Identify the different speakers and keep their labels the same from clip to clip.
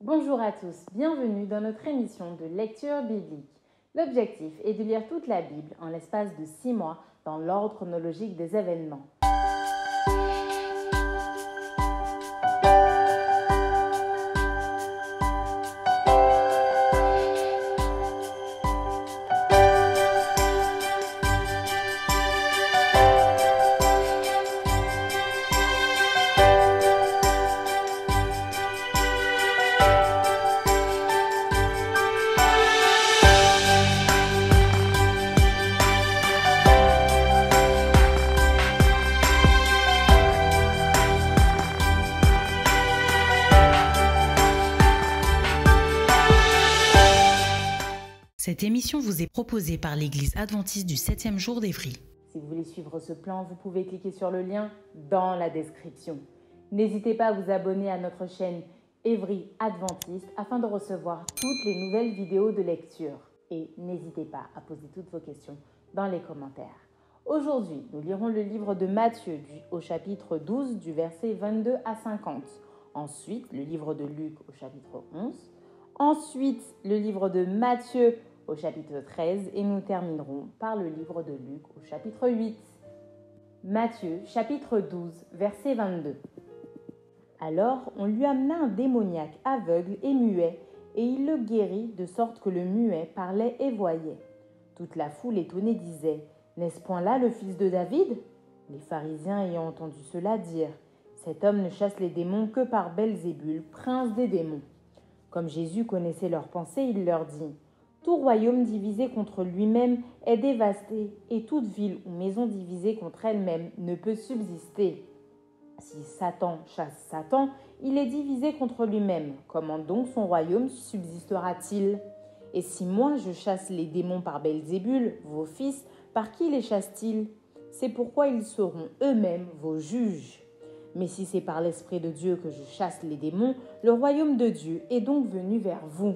Speaker 1: Bonjour à tous, bienvenue dans notre émission de lecture biblique. L'objectif est de lire toute la Bible en l'espace de 6 mois dans l'ordre chronologique des événements.
Speaker 2: Cette émission vous est proposée par l'Église adventiste du 7e jour d'Évry.
Speaker 1: Si vous voulez suivre ce plan, vous pouvez cliquer sur le lien dans la description. N'hésitez pas à vous abonner à notre chaîne Évry Adventiste afin de recevoir toutes les nouvelles vidéos de lecture. Et n'hésitez pas à poser toutes vos questions dans les commentaires. Aujourd'hui, nous lirons le livre de Matthieu au chapitre 12 du verset 22 à 50. Ensuite, le livre de Luc au chapitre 11. Ensuite, le livre de Matthieu au chapitre 13 et nous terminerons par le livre de Luc au chapitre 8. Matthieu, chapitre 12, verset 22. Alors on lui amena un démoniaque aveugle et muet, et il le guérit de sorte que le muet parlait et voyait. Toute la foule étonnée disait : N'est-ce point là le fils de David ? Les pharisiens ayant entendu cela dirent : Cet homme ne chasse les démons que par Belzébul, prince des démons. Comme Jésus connaissait leurs pensées, il leur dit : Tout royaume divisé contre lui-même est dévasté, et toute ville ou maison divisée contre elle-même ne peut subsister. Si Satan chasse Satan, il est divisé contre lui-même. Comment donc son royaume subsistera-t-il ? Et si moi je chasse les démons par Belzébul, vos fils, par qui les chassent-ils ? C'est pourquoi ils seront eux-mêmes vos juges. Mais si c'est par l'Esprit de Dieu que je chasse les démons, le royaume de Dieu est donc venu vers vous.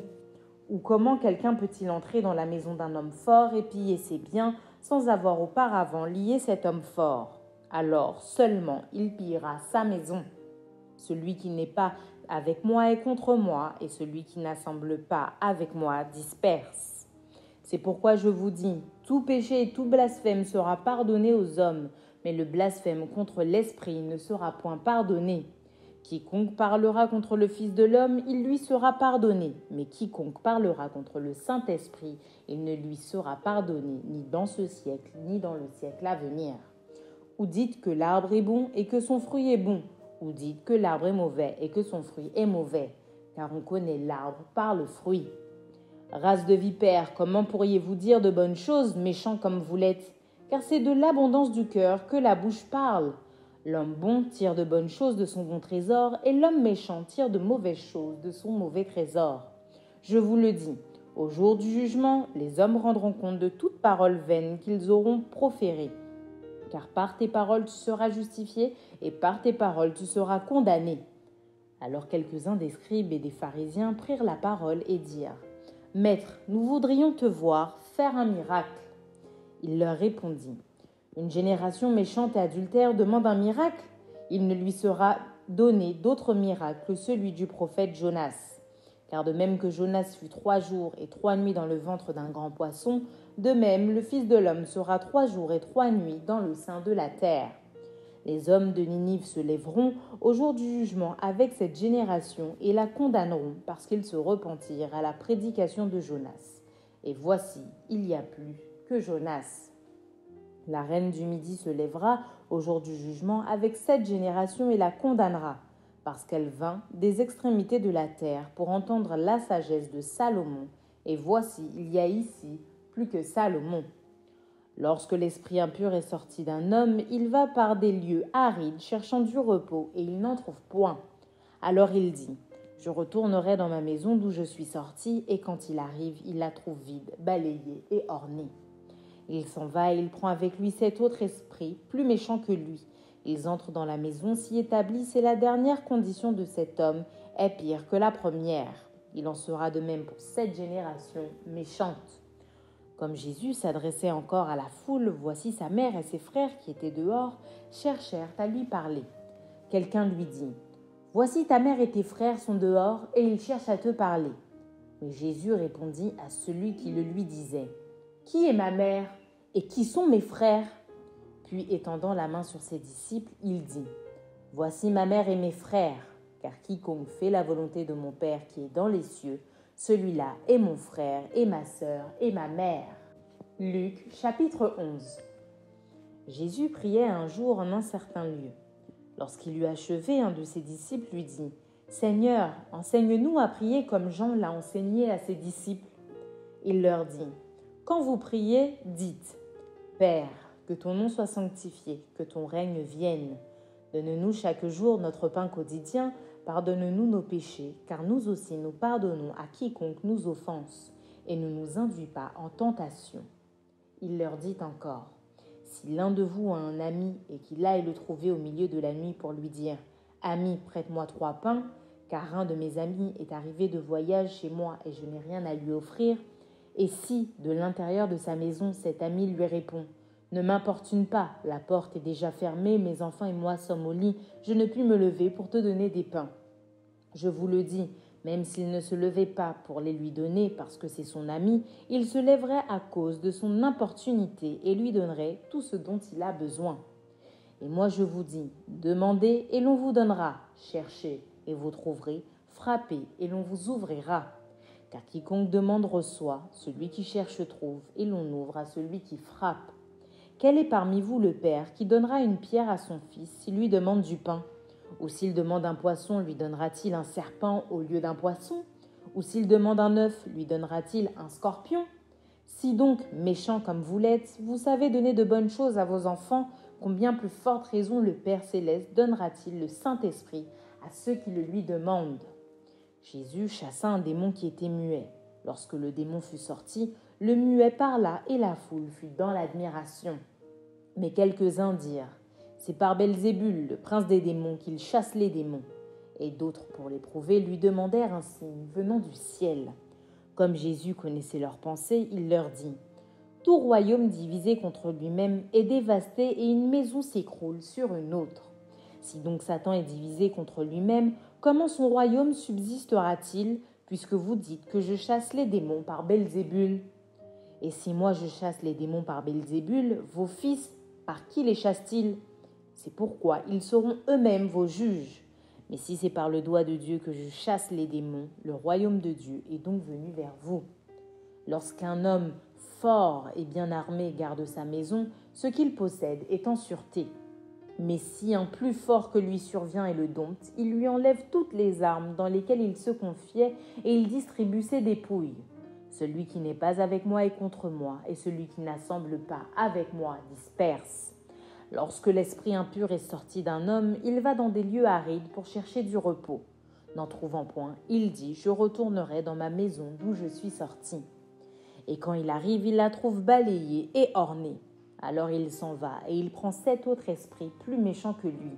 Speaker 1: Ou comment quelqu'un peut-il entrer dans la maison d'un homme fort et piller ses biens sans avoir auparavant lié cet homme fort ? Alors seulement il pillera sa maison. Celui qui n'est pas avec moi est contre moi, et celui qui n'assemble pas avec moi disperse. C'est pourquoi je vous dis, tout péché et tout blasphème sera pardonné aux hommes, mais le blasphème contre l'Esprit ne sera point pardonné. Quiconque parlera contre le Fils de l'homme, il lui sera pardonné. Mais quiconque parlera contre le Saint-Esprit, il ne lui sera pardonné, ni dans ce siècle, ni dans le siècle à venir. Ou dites que l'arbre est bon et que son fruit est bon, ou dites que l'arbre est mauvais et que son fruit est mauvais, car on connaît l'arbre par le fruit. Race de vipères, comment pourriez-vous dire de bonnes choses, méchants comme vous l'êtes ? Car c'est de l'abondance du cœur que la bouche parle. L'homme bon tire de bonnes choses de son bon trésor, et l'homme méchant tire de mauvaises choses de son mauvais trésor. Je vous le dis, au jour du jugement, les hommes rendront compte de toute parole vaine qu'ils auront proférée. Car par tes paroles tu seras justifié, et par tes paroles tu seras condamné. Alors quelques-uns des scribes et des pharisiens prirent la parole et dirent : Maître, nous voudrions te voir faire un miracle. Il leur répondit : Une génération méchante et adultère demande un miracle. Il ne lui sera donné d'autre miracle que celui du prophète Jonas. Car de même que Jonas fut 3 jours et 3 nuits dans le ventre d'un grand poisson, de même le Fils de l'homme sera 3 jours et 3 nuits dans le sein de la terre. Les hommes de Ninive se lèveront au jour du jugement avec cette génération et la condamneront parce qu'ils se repentirent à la prédication de Jonas. Et voici, il y a plus que Jonas. La reine du Midi se lèvera au jour du jugement avec cette génération et la condamnera, parce qu'elle vint des extrémités de la terre pour entendre la sagesse de Salomon. Et voici, il y a ici plus que Salomon. Lorsque l'esprit impur est sorti d'un homme, il va par des lieux arides cherchant du repos, et il n'en trouve point. Alors il dit : Je retournerai dans ma maison d'où je suis sorti, et quand il arrive, il la trouve vide, balayée et ornée. Il s'en va et il prend avec lui 7 autres esprits, plus méchants que lui. Ils entrent dans la maison, s'y établissent, et la dernière condition de cet homme est pire que la première. Il en sera de même pour cette génération méchante. Comme Jésus s'adressait encore à la foule, voici sa mère et ses frères qui étaient dehors cherchèrent à lui parler. Quelqu'un lui dit : « Voici ta mère et tes frères sont dehors et ils cherchent à te parler. » Mais Jésus répondit à celui qui le lui disait, « Qui est ma mère et qui sont mes frères ?» Puis étendant la main sur ses disciples, il dit, « Voici ma mère et mes frères, car quiconque fait la volonté de mon Père qui est dans les cieux, celui-là est mon frère et ma sœur et ma mère. » Luc chapitre 11. Jésus priait un jour en un certain lieu. Lorsqu'il eut achevé, un de ses disciples lui dit, « Seigneur, enseigne-nous à prier comme Jean l'a enseigné à ses disciples. » Il leur dit, « Quand vous priez, dites, « Père, que ton nom soit sanctifié, que ton règne vienne. Donne-nous chaque jour notre pain quotidien, pardonne-nous nos péchés, car nous aussi nous pardonnons à quiconque nous offense, et ne nous induis pas en tentation. » Il leur dit encore, « Si l'un de vous a un ami et qu'il aille le trouver au milieu de la nuit pour lui dire, « Ami, prête-moi 3 pains, car un de mes amis est arrivé de voyage chez moi et je n'ai rien à lui offrir. » Et si, de l'intérieur de sa maison, cet ami lui répond, « Ne m'importune pas, la porte est déjà fermée, mes enfants et moi sommes au lit, je ne puis me lever pour te donner des pains. » Je vous le dis, même s'il ne se levait pas pour les lui donner parce que c'est son ami, il se lèverait à cause de son importunité et lui donnerait tout ce dont il a besoin. Et moi je vous dis, demandez et l'on vous donnera, cherchez et vous trouverez, frappez et l'on vous ouvrira. Car quiconque demande reçoit, celui qui cherche trouve, et l'on ouvre à celui qui frappe. Quel est parmi vous le père qui donnera une pierre à son fils s'il lui demande du pain ? Ou s'il demande un poisson, lui donnera-t-il un serpent au lieu d'un poisson ? Ou s'il demande un œuf, lui donnera-t-il un scorpion ? Si donc, méchants comme vous l'êtes, vous savez donner de bonnes choses à vos enfants, combien plus forte raison le Père céleste donnera-t-il le Saint-Esprit à ceux qui le lui demandent ? Jésus chassa un démon qui était muet. Lorsque le démon fut sorti, le muet parla et la foule fut dans l'admiration. Mais quelques-uns dirent, « C'est par Belzébul, le prince des démons, qu'il chasse les démons. » Et d'autres, pour l'éprouver, lui demandèrent un signe venant du ciel. Comme Jésus connaissait leurs pensées, il leur dit, « Tout royaume divisé contre lui-même est dévasté et une maison s'écroule sur une autre. Si donc Satan est divisé contre lui-même, comment son royaume subsistera-t-il, puisque vous dites que je chasse les démons par Belzébul ? Et si moi je chasse les démons par Belzébul, vos fils, par qui les chassent-ils ? C'est pourquoi ils seront eux-mêmes vos juges. Mais si c'est par le doigt de Dieu que je chasse les démons, le royaume de Dieu est donc venu vers vous. Lorsqu'un homme fort et bien armé garde sa maison, ce qu'il possède est en sûreté. Mais si un plus fort que lui survient et le dompte, il lui enlève toutes les armes dans lesquelles il se confiait et il distribue ses dépouilles. Celui qui n'est pas avec moi est contre moi, et celui qui n'assemble pas avec moi disperse. Lorsque l'esprit impur est sorti d'un homme, il va dans des lieux arides pour chercher du repos. N'en trouvant point, il dit, « Je retournerai dans ma maison d'où je suis sorti. » Et quand il arrive, il la trouve balayée et ornée. Alors il s'en va et il prend 7 autres esprits plus méchants que lui.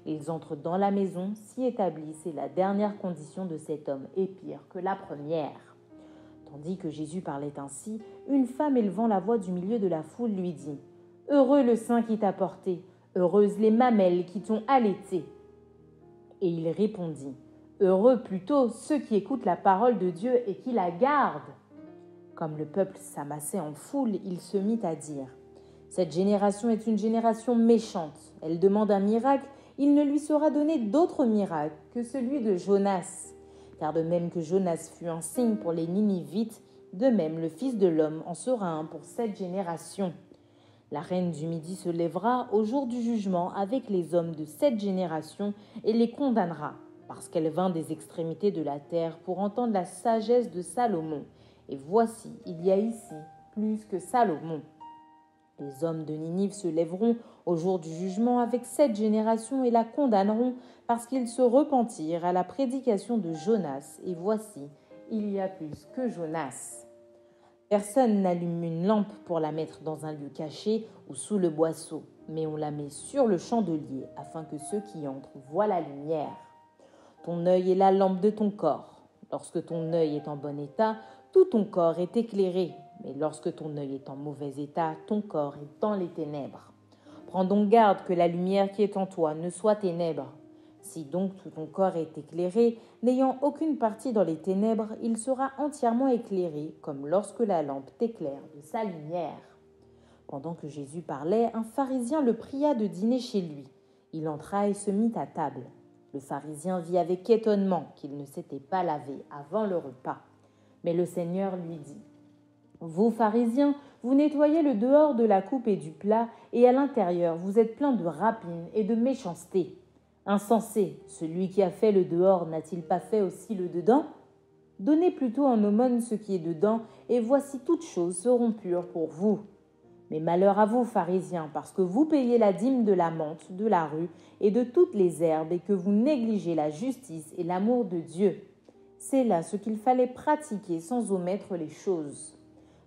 Speaker 1: Ils entrent dans la maison, s'y établissent et la dernière condition de cet homme est pire que la première. Tandis que Jésus parlait ainsi, une femme élevant la voix du milieu de la foule lui dit, « Heureux le sein qui t'a porté, heureuses les mamelles qui t'ont allaité. » Et il répondit, « Heureux plutôt ceux qui écoutent la parole de Dieu et qui la gardent. » Comme le peuple s'amassait en foule, il se mit à dire, « Cette génération est une génération méchante. Elle demande un miracle, il ne lui sera donné d'autre miracle que celui de Jonas. Car de même que Jonas fut un signe pour les Ninivites, de même le Fils de l'homme en sera un pour cette génération. La reine du Midi se lèvera au jour du jugement avec les hommes de cette génération et les condamnera, parce qu'elle vint des extrémités de la terre pour entendre la sagesse de Salomon. Et voici, il y a ici plus que Salomon. Les hommes de Ninive se lèveront au jour du jugement avec cette génération et la condamneront parce qu'ils se repentirent à la prédication de Jonas. Et voici, il y a plus que Jonas. Personne n'allume une lampe pour la mettre dans un lieu caché ou sous le boisseau, mais on la met sur le chandelier afin que ceux qui entrent voient la lumière. Ton œil est la lampe de ton corps. Lorsque ton œil est en bon état, tout ton corps est éclairé. Mais lorsque ton œil est en mauvais état, ton corps est dans les ténèbres. Prends donc garde que la lumière qui est en toi ne soit ténèbres. Si donc tout ton corps est éclairé, n'ayant aucune partie dans les ténèbres, il sera entièrement éclairé, comme lorsque la lampe t'éclaire de sa lumière. » Pendant que Jésus parlait, un pharisien le pria de dîner chez lui. Il entra et se mit à table. Le pharisien vit avec étonnement qu'il ne s'était pas lavé avant le repas. Mais le Seigneur lui dit : « Vous, pharisiens, vous nettoyez le dehors de la coupe et du plat, et à l'intérieur vous êtes pleins de rapine et de méchanceté. Insensé, celui qui a fait le dehors n'a-t-il pas fait aussi le dedans ? Donnez plutôt en aumône ce qui est dedans, et voici toutes choses seront pures pour vous. Mais malheur à vous, pharisiens, parce que vous payez la dîme de la menthe, de la rue et de toutes les herbes, et que vous négligez la justice et l'amour de Dieu. C'est là ce qu'il fallait pratiquer sans omettre les choses.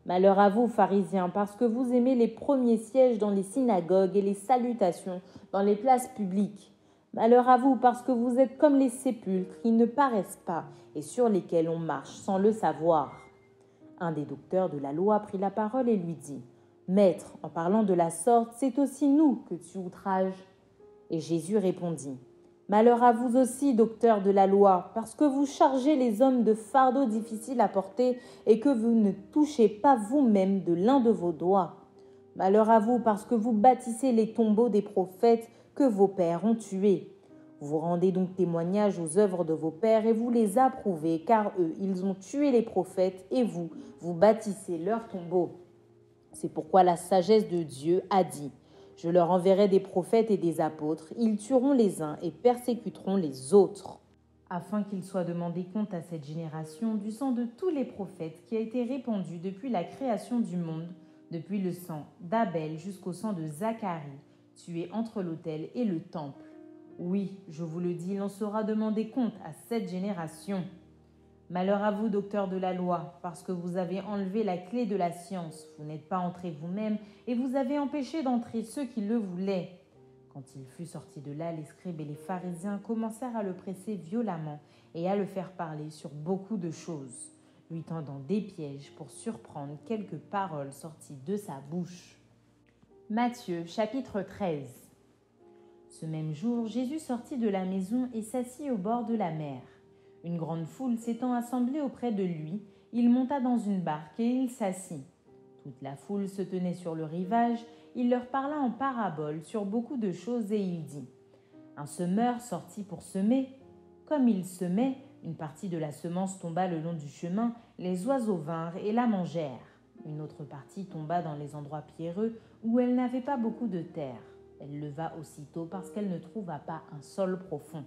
Speaker 1: Malheur à vous, pharisiens, parce que vous aimez les premiers sièges dans les synagogues et les salutations dans les places publiques. Malheur à vous, parce que vous êtes comme les sépulcres qui ne paraissent pas et sur lesquels on marche sans le savoir. » Un des docteurs de la loi prit la parole et lui dit : « Maître, en parlant de la sorte, c'est aussi nous que tu outrages. » Et Jésus répondit : « Malheur à vous aussi, docteurs de la loi, parce que vous chargez les hommes de fardeaux difficiles à porter et que vous ne touchez pas vous-même de l'un de vos doigts. Malheur à vous, parce que vous bâtissez les tombeaux des prophètes que vos pères ont tués. Vous rendez donc témoignage aux œuvres de vos pères et vous les approuvez, car eux, ils ont tué les prophètes et vous, vous bâtissez leurs tombeaux. C'est pourquoi la sagesse de Dieu a dit : je leur enverrai des prophètes et des apôtres, ils tueront les uns et persécuteront les autres. Afin qu'il soit demandé compte à cette génération du sang de tous les prophètes qui a été répandu depuis la création du monde, depuis le sang d'Abel jusqu'au sang de Zacharie, tué entre l'autel et le temple. Oui, je vous le dis, il en sera demandé compte à cette génération. Malheur à vous, docteurs de la loi, parce que vous avez enlevé la clé de la science. Vous n'êtes pas entrés vous-même et vous avez empêché d'entrer ceux qui le voulaient. » Quand il fut sorti de là, les scribes et les pharisiens commencèrent à le presser violemment et à le faire parler sur beaucoup de choses, lui tendant des pièges pour surprendre quelques paroles sorties de sa bouche. Matthieu, chapitre 13. Ce même jour, Jésus sortit de la maison et s'assit au bord de la mer. Une grande foule s'étant assemblée auprès de lui, il monta dans une barque et il s'assit. Toute la foule se tenait sur le rivage, il leur parla en paraboles sur beaucoup de choses et il dit : « Un semeur sortit pour semer. Comme il semait, une partie de la semence tomba le long du chemin, les oiseaux vinrent et la mangèrent. Une autre partie tomba dans les endroits pierreux où elle n'avait pas beaucoup de terre. Elle leva aussitôt parce qu'elle ne trouva pas un sol profond.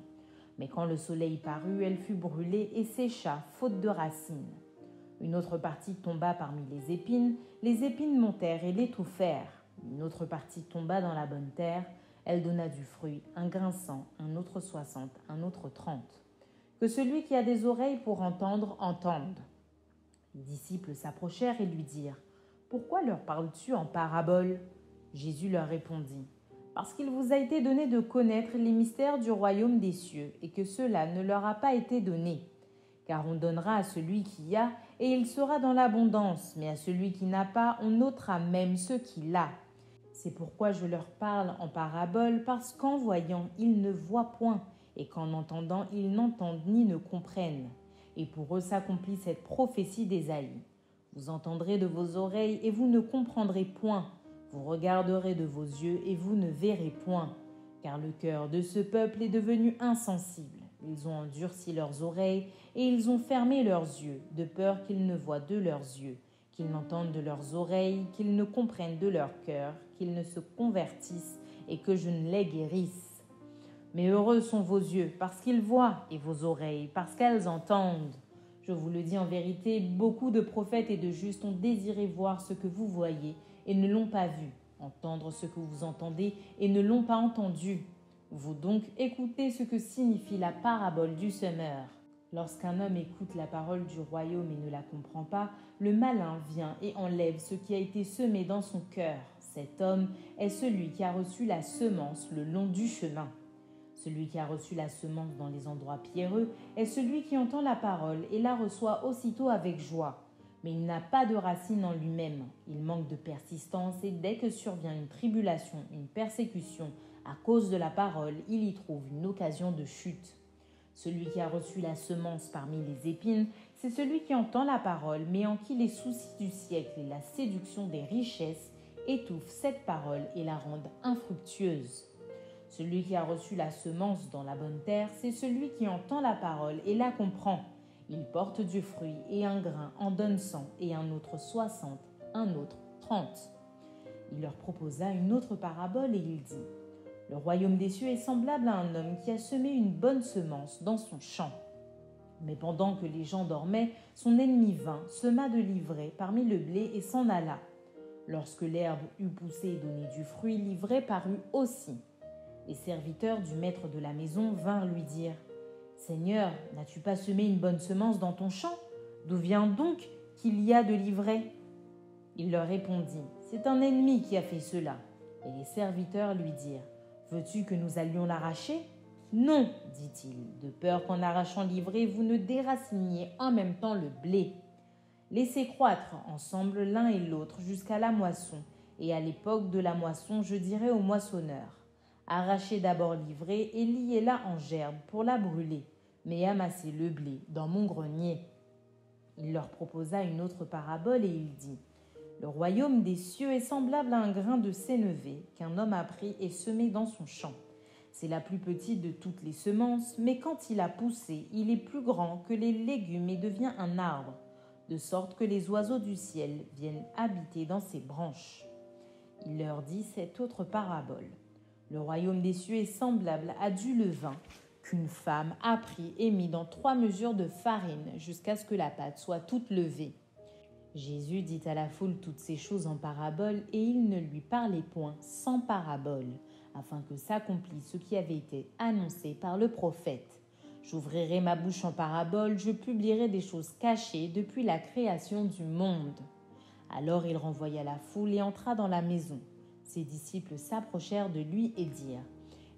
Speaker 1: Mais quand le soleil parut, elle fut brûlée et sécha, faute de racines. Une autre partie tomba parmi les épines montèrent et l'étouffèrent. Une autre partie tomba dans la bonne terre, elle donna du fruit, un grain 100, un autre 60, un autre 30. Que celui qui a des oreilles pour entendre, entende. » Les disciples s'approchèrent et lui dirent : « Pourquoi leur parles-tu en paraboles ?» Jésus leur répondit : « Parce qu'il vous a été donné de connaître les mystères du royaume des cieux, et que cela ne leur a pas été donné. Car on donnera à celui qui a, et il sera dans l'abondance, mais à celui qui n'a pas, on ôtera même ce qu'il a. C'est pourquoi je leur parle en paraboles, parce qu'en voyant, ils ne voient point, et qu'en entendant, ils n'entendent ni ne comprennent. Et pour eux s'accomplit cette prophétie d'Ésaïe. Vous entendrez de vos oreilles, et vous ne comprendrez point. Vous regarderez de vos yeux, et vous ne verrez point. Car le cœur de ce peuple est devenu insensible. Ils ont endurci leurs oreilles, et ils ont fermé leurs yeux, de peur qu'ils ne voient de leurs yeux, qu'ils n'entendent de leurs oreilles, qu'ils ne comprennent de leur cœur, qu'ils ne se convertissent, et que je ne les guérisse. Mais heureux sont vos yeux, parce qu'ils voient, et vos oreilles, parce qu'elles entendent. Je vous le dis en vérité, beaucoup de prophètes et de justes ont désiré voir ce que vous voyez, et ne l'ont pas vu, entendre ce que vous entendez, et ne l'ont pas entendu. Vous donc écoutez ce que signifie la parabole du semeur. Lorsqu'un homme écoute la parole du royaume et ne la comprend pas, le malin vient et enlève ce qui a été semé dans son cœur. Cet homme est celui qui a reçu la semence le long du chemin. Celui qui a reçu la semence dans les endroits pierreux est celui qui entend la parole et la reçoit aussitôt avec joie. Mais il n'a pas de racine en lui-même. Il manque de persistance et dès que survient une tribulation, une persécution À cause de la parole, il y trouve une occasion de chute. Celui qui a reçu la semence parmi les épines, c'est celui qui entend la parole, mais en qui les soucis du siècle et la séduction des richesses étouffent cette parole et la rendent infructueuse. Celui qui a reçu la semence dans la bonne terre, c'est celui qui entend la parole et la comprend. Il porte du fruit, et un grain en donne 100, et un autre 60, un autre 30. Il leur proposa une autre parabole et il dit : Le royaume des cieux est semblable à un homme qui a semé une bonne semence dans son champ. Mais pendant que les gens dormaient, son ennemi vint, sema de l'ivraie parmi le blé et s'en alla. Lorsque l'herbe eut poussé et donné du fruit, l'ivraie parut aussi. Les serviteurs du maître de la maison vinrent lui dire : Seigneur, n'as-tu pas semé une bonne semence dans ton champ ? D'où vient donc qu'il y a de l'ivraie ? Il leur répondit : C'est un ennemi qui a fait cela. Et les serviteurs lui dirent : Veux-tu que nous allions l'arracher ? Non, dit-il, de peur qu'en arrachant l'ivraie, vous ne déraciniez en même temps le blé. Laissez croître ensemble l'un et l'autre jusqu'à la moisson, et à l'époque de la moisson, je dirai au moissonneur : Arrachez d'abord l'ivraie et liez-la en gerbe pour la brûler, mais amassez le blé dans mon grenier. Il leur proposa une autre parabole et il dit : Le royaume des cieux est semblable à un grain de sénévé qu'un homme a pris et semé dans son champ. C'est la plus petite de toutes les semences, mais quand il a poussé, il est plus grand que les légumes et devient un arbre, de sorte que les oiseaux du ciel viennent habiter dans ses branches. Il leur dit cette autre parabole. Le royaume des cieux est semblable à du levain qu'une femme a pris et mis dans 3 mesures de farine jusqu'à ce que la pâte soit toute levée. Jésus dit à la foule toutes ces choses en parabole et il ne lui parlait point sans parabole, afin que s'accomplisse ce qui avait été annoncé par le prophète. J'ouvrirai ma bouche en parabole, je publierai des choses cachées depuis la création du monde. Alors il renvoya la foule et entra dans la maison. Ses disciples s'approchèrent de lui et dirent :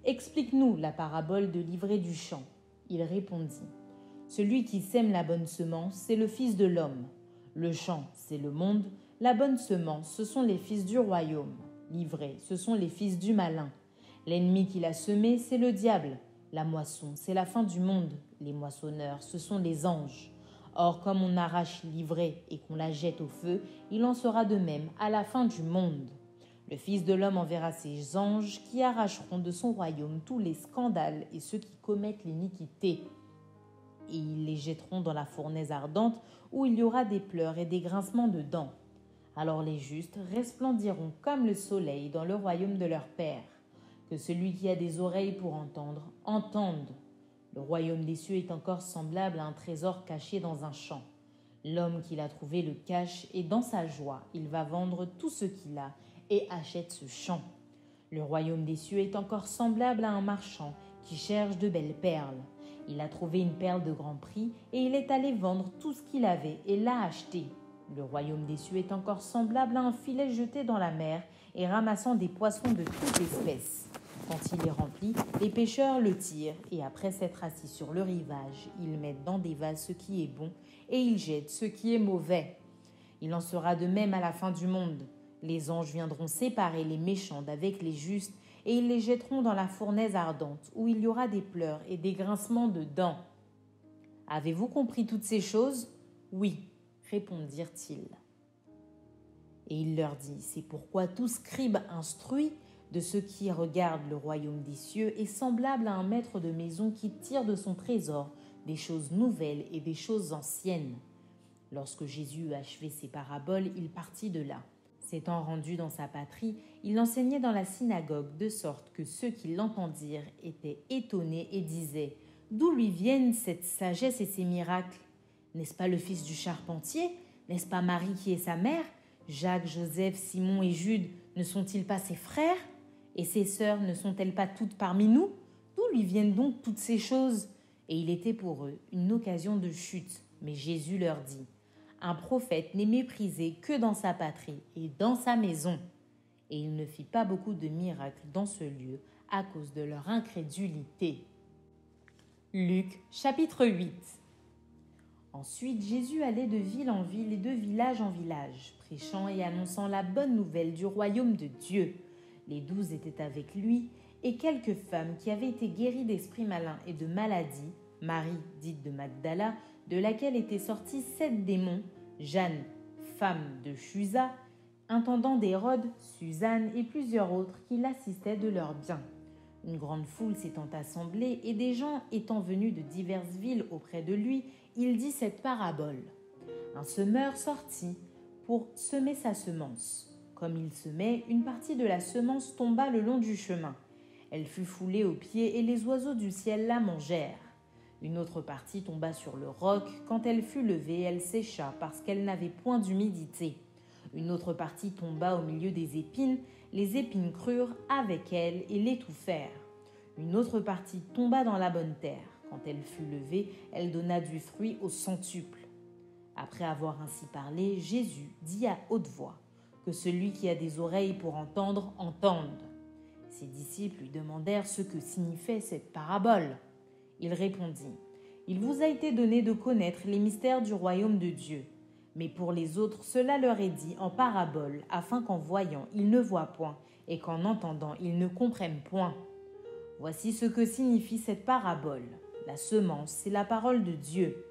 Speaker 1: Explique-nous la parabole de l'ivraie du champ. Il répondit : Celui qui sème la bonne semence, c'est le Fils de l'homme. Le champ, c'est le monde. La bonne semence, ce sont les fils du royaume. L'ivraie, ce sont les fils du malin. L'ennemi qui l'a semé, c'est le diable. La moisson, c'est la fin du monde. Les moissonneurs, ce sont les anges. Or, comme on arrache l'ivraie et qu'on la jette au feu, il en sera de même à la fin du monde. Le Fils de l'homme enverra ses anges qui arracheront de son royaume tous les scandales et ceux qui commettent l'iniquité. Et ils les jetteront dans la fournaise ardente où il y aura des pleurs et des grincements de dents. Alors les justes resplendiront comme le soleil dans le royaume de leur Père. Que celui qui a des oreilles pour entendre, entende. Le royaume des cieux est encore semblable à un trésor caché dans un champ. L'homme qui l'a trouvé le cache et dans sa joie, il va vendre tout ce qu'il a et achète ce champ. Le royaume des cieux est encore semblable à un marchand qui cherche de belles perles. Il a trouvé une perle de grand prix et il est allé vendre tout ce qu'il avait et l'a acheté. Le royaume des cieux est encore semblable à un filet jeté dans la mer et ramassant des poissons de toute espèce. Quand il est rempli, les pêcheurs le tirent et après s'être assis sur le rivage, ils mettent dans des vases ce qui est bon et ils jettent ce qui est mauvais. Il en sera de même à la fin du monde. Les anges viendront séparer les méchants d'avec les justes et ils les jetteront dans la fournaise ardente où il y aura des pleurs et des grincements de dents. Avez-vous compris toutes ces choses ? Oui, répondirent-ils. Et il leur dit : C'est pourquoi tout scribe instruit de ceux qui regardent le royaume des cieux est semblable à un maître de maison qui tire de son trésor des choses nouvelles et des choses anciennes. Lorsque Jésus eut achevé ses paraboles, il partit de là. S'étant rendu dans sa patrie, il enseignait dans la synagogue de sorte que ceux qui l'entendirent étaient étonnés et disaient : D'où lui viennent cette sagesse et ces miracles ? N'est-ce pas le fils du charpentier ? N'est-ce pas Marie qui est sa mère ? Jacques, Joseph, Simon et Jude ne sont-ils pas ses frères ? Et ses sœurs ne sont-elles pas toutes parmi nous ? D'où lui viennent donc toutes ces choses ? Et il était pour eux une occasion de chute. Mais Jésus leur dit : Un prophète n'est méprisé que dans sa patrie et dans sa maison. Et il ne fit pas beaucoup de miracles dans ce lieu à cause de leur incrédulité. Luc, chapitre 8. Ensuite, Jésus allait de ville en ville et de village en village, prêchant et annonçant la bonne nouvelle du royaume de Dieu. Les 12 étaient avec lui, et quelques femmes qui avaient été guéries d'esprits malins et de maladies, Marie, dite de Magdala, de laquelle étaient sortis 7 démons, Jeanne, femme de Chuza, intendant d'Hérode, Suzanne et plusieurs autres qui l'assistaient de leurs biens. Une grande foule s'étant assemblée et des gens étant venus de diverses villes auprès de lui, il dit cette parabole. Un semeur sortit pour semer sa semence. Comme il semait, une partie de la semence tomba le long du chemin. Elle fut foulée aux pieds et les oiseaux du ciel la mangèrent. Une autre partie tomba sur le roc. Quand elle fut levée, elle sécha parce qu'elle n'avait point d'humidité. Une autre partie tomba au milieu des épines. Les épines crurent avec elle et l'étouffèrent. Une autre partie tomba dans la bonne terre. Quand elle fut levée, elle donna du fruit au centuple. Après avoir ainsi parlé, Jésus dit à haute voix que celui qui a des oreilles pour entendre, entende. Ses disciples lui demandèrent ce que signifiait cette parabole. Il répondit, « Il vous a été donné de connaître les mystères du royaume de Dieu. Mais pour les autres, cela leur est dit en parabole, afin qu'en voyant, ils ne voient point, et qu'en entendant, ils ne comprennent point. Voici ce que signifie cette parabole. La semence, c'est la parole de Dieu.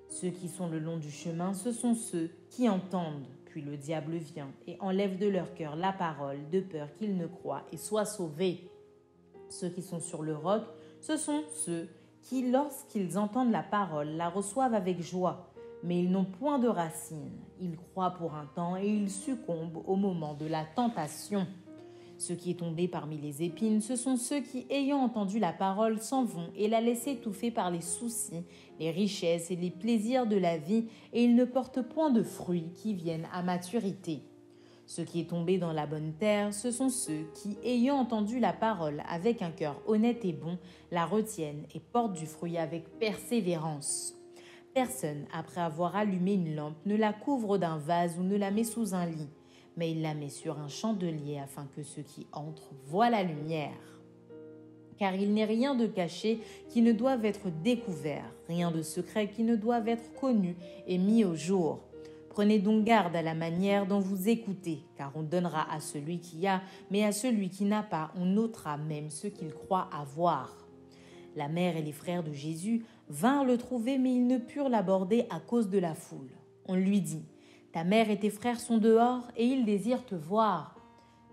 Speaker 1: Ceux qui sont le long du chemin, ce sont ceux qui entendent. Puis le diable vient et enlève de leur cœur la parole, de peur qu'ils ne croient et soient sauvés. Ceux qui sont sur le roc, ce sont ceux qui, lorsqu'ils entendent la parole, la reçoivent avec joie. Mais ils n'ont point de racines. Ils croient pour un temps et ils succombent au moment de la tentation. Ce qui est tombé parmi les épines, ce sont ceux qui, ayant entendu la parole, s'en vont et la laissent étouffer par les soucis, les richesses et les plaisirs de la vie, et ils ne portent point de fruits qui viennent à maturité. Ce qui est tombé dans la bonne terre, ce sont ceux qui, ayant entendu la parole avec un cœur honnête et bon, la retiennent et portent du fruit avec persévérance. Personne, après avoir allumé une lampe, ne la couvre d'un vase ou ne la met sous un lit, mais il la met sur un chandelier afin que ceux qui entrent voient la lumière. Car il n'est rien de caché qui ne doive être découvert, rien de secret qui ne doive être connu et mis au jour. Prenez donc garde à la manière dont vous écoutez, car on donnera à celui qui a, mais à celui qui n'a pas, on ôtera même ce qu'il croit avoir. La mère et les frères de Jésus vinrent le trouver, mais ils ne purent l'aborder à cause de la foule. On lui dit, « Ta mère et tes frères sont dehors, et ils désirent te voir. »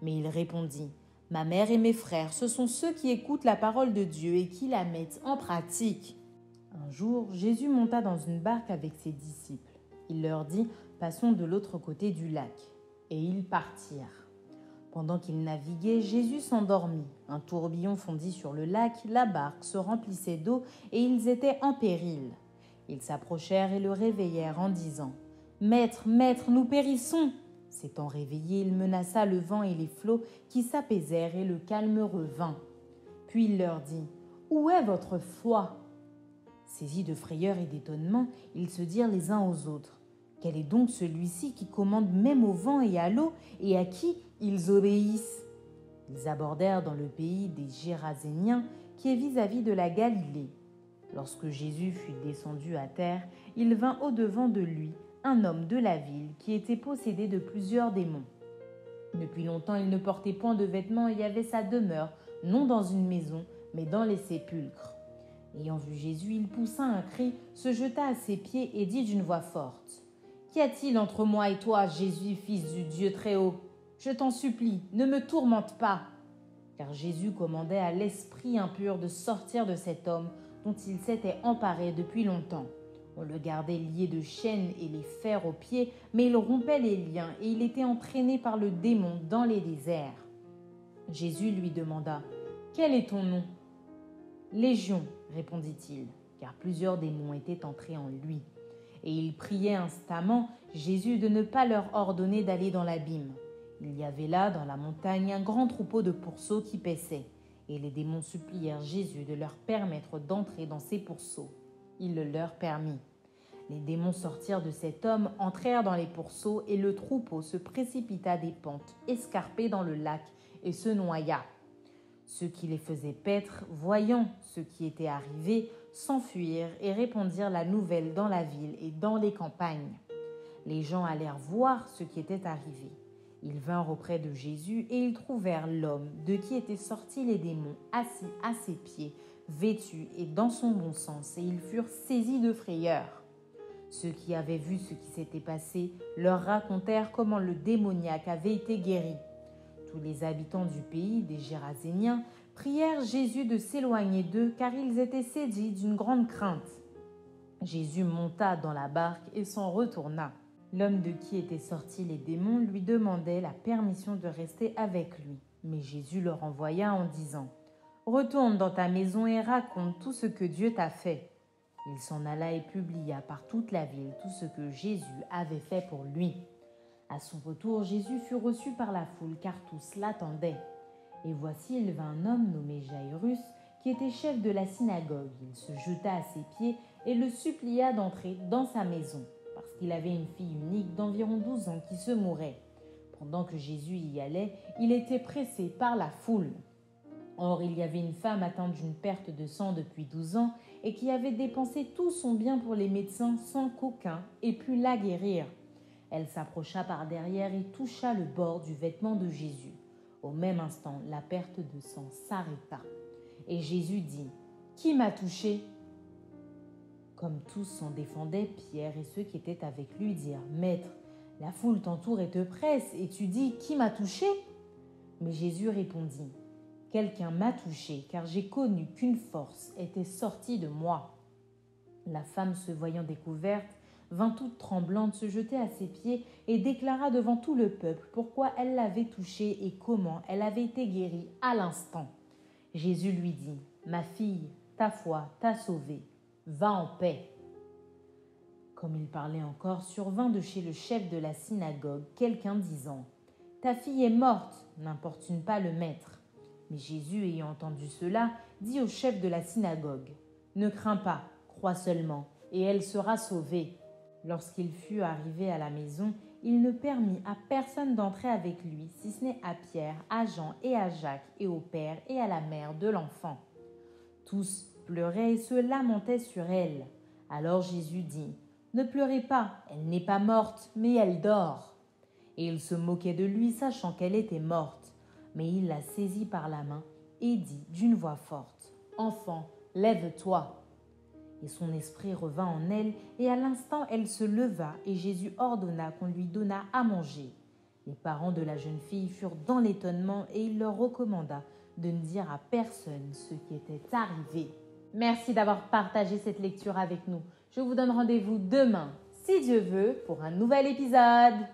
Speaker 1: Mais il répondit, « Ma mère et mes frères, ce sont ceux qui écoutent la parole de Dieu et qui la mettent en pratique. » Un jour, Jésus monta dans une barque avec ses disciples. Il leur dit, « Passons de l'autre côté du lac. » Et ils partirent. Pendant qu'ils naviguaient, Jésus s'endormit. Un tourbillon fondit sur le lac, la barque se remplissait d'eau et ils étaient en péril. Ils s'approchèrent et le réveillèrent en disant, « Maître, maître, nous périssons !» S'étant réveillé, il menaça le vent et les flots qui s'apaisèrent et le calme revint. Puis il leur dit, « Où est votre foi ?» Saisis de frayeur et d'étonnement, ils se dirent les uns aux autres, « Quel est donc celui-ci qui commande même au vent et à l'eau et à qui ils obéissent ?» Ils abordèrent dans le pays des Géraséniens qui est vis-à-vis de la Galilée. Lorsque Jésus fut descendu à terre, il vint au-devant de lui un homme de la ville qui était possédé de plusieurs démons. Depuis longtemps, il ne portait point de vêtements et avait sa demeure, non dans une maison, mais dans les sépulcres. Ayant vu Jésus, il poussa un cri, se jeta à ses pieds et dit d'une voix forte, « Qu'y a-t-il entre moi et toi, Jésus, fils du Dieu très haut ? Je t'en supplie, ne me tourmente pas. » Car Jésus commandait à l'esprit impur de sortir de cet homme dont il s'était emparé depuis longtemps. On le gardait lié de chaînes et les fers aux pieds, mais il rompait les liens et il était entraîné par le démon dans les déserts. Jésus lui demanda, « Quel est ton nom ?» « Légion, répondit-il, car plusieurs démons étaient entrés en lui. Et il priait instamment Jésus de ne pas leur ordonner d'aller dans l'abîme. Il y avait là, dans la montagne, un grand troupeau de pourceaux qui paissaient, et les démons supplièrent Jésus de leur permettre d'entrer dans ces pourceaux. Il le leur permit. Les démons sortirent de cet homme, entrèrent dans les pourceaux, et le troupeau se précipita des pentes escarpées dans le lac et se noya. Ceux qui les faisaient paître, voyant ce qui était arrivé, s'enfuirent et répandirent la nouvelle dans la ville et dans les campagnes. Les gens allèrent voir ce qui était arrivé. Ils vinrent auprès de Jésus et ils trouvèrent l'homme de qui étaient sortis les démons assis à ses pieds, vêtu et dans son bon sens, et ils furent saisis de frayeur. Ceux qui avaient vu ce qui s'était passé leur racontèrent comment le démoniaque avait été guéri. Tous les habitants du pays des Géraséniens prièrent Jésus de s'éloigner d'eux car ils étaient saisis d'une grande crainte. Jésus monta dans la barque et s'en retourna. L'homme de qui étaient sortis les démons lui demandait la permission de rester avec lui. Mais Jésus le renvoya en disant « Retourne dans ta maison et raconte tout ce que Dieu t'a fait. » Il s'en alla et publia par toute la ville tout ce que Jésus avait fait pour lui. À son retour, Jésus fut reçu par la foule car tous l'attendaient. Et voici, il vint un homme nommé Jairus qui était chef de la synagogue. Il se jeta à ses pieds et le supplia d'entrer dans sa maison, parce qu'il avait une fille unique d'environ 12 ans qui se mourait. Pendant que Jésus y allait, il était pressé par la foule. Or, il y avait une femme atteinte d'une perte de sang depuis 12 ans et qui avait dépensé tout son bien pour les médecins sans qu'aucun ait pu la guérir. Elle s'approcha par derrière et toucha le bord du vêtement de Jésus. Au même instant, la perte de sang s'arrêta. Et Jésus dit « Qui m'a touché ?» Comme tous s'en défendaient, Pierre et ceux qui étaient avec lui dirent « Maître, la foule t'entoure et te presse, et tu dis « Qui m'a touché ?» Mais Jésus répondit « Quelqu'un m'a touché, car j'ai connu qu'une force était sortie de moi. » La femme, se voyant découverte, vint toute tremblante se jeter à ses pieds et déclara devant tout le peuple pourquoi elle l'avait touché et comment elle avait été guérie à l'instant. Jésus lui dit « Ma fille, ta foi t'a sauvée. Va en paix. » Comme il parlait encore, survint de chez le chef de la synagogue quelqu'un disant « Ta fille est morte, n'importune pas le maître. » Mais Jésus, ayant entendu cela, dit au chef de la synagogue « Ne crains pas, crois seulement, et elle sera sauvée. » Lorsqu'il fut arrivé à la maison, il ne permit à personne d'entrer avec lui, si ce n'est à Pierre, à Jean et à Jacques, et au père et à la mère de l'enfant. Tous pleuraient et se lamentaient sur elle. Alors Jésus dit « Ne pleurez pas, elle n'est pas morte, mais elle dort. » Et ils se moquaient de lui, sachant qu'elle était morte. Mais il la saisit par la main et dit d'une voix forte « Enfant, lève-toi !» Et son esprit revint en elle, et à l'instant elle se leva, et Jésus ordonna qu'on lui donnât à manger. Les parents de la jeune fille furent dans l'étonnement, et il leur recommanda de ne dire à personne ce qui était arrivé. Merci d'avoir partagé cette lecture avec nous. Je vous donne rendez-vous demain, si Dieu veut, pour un nouvel épisode.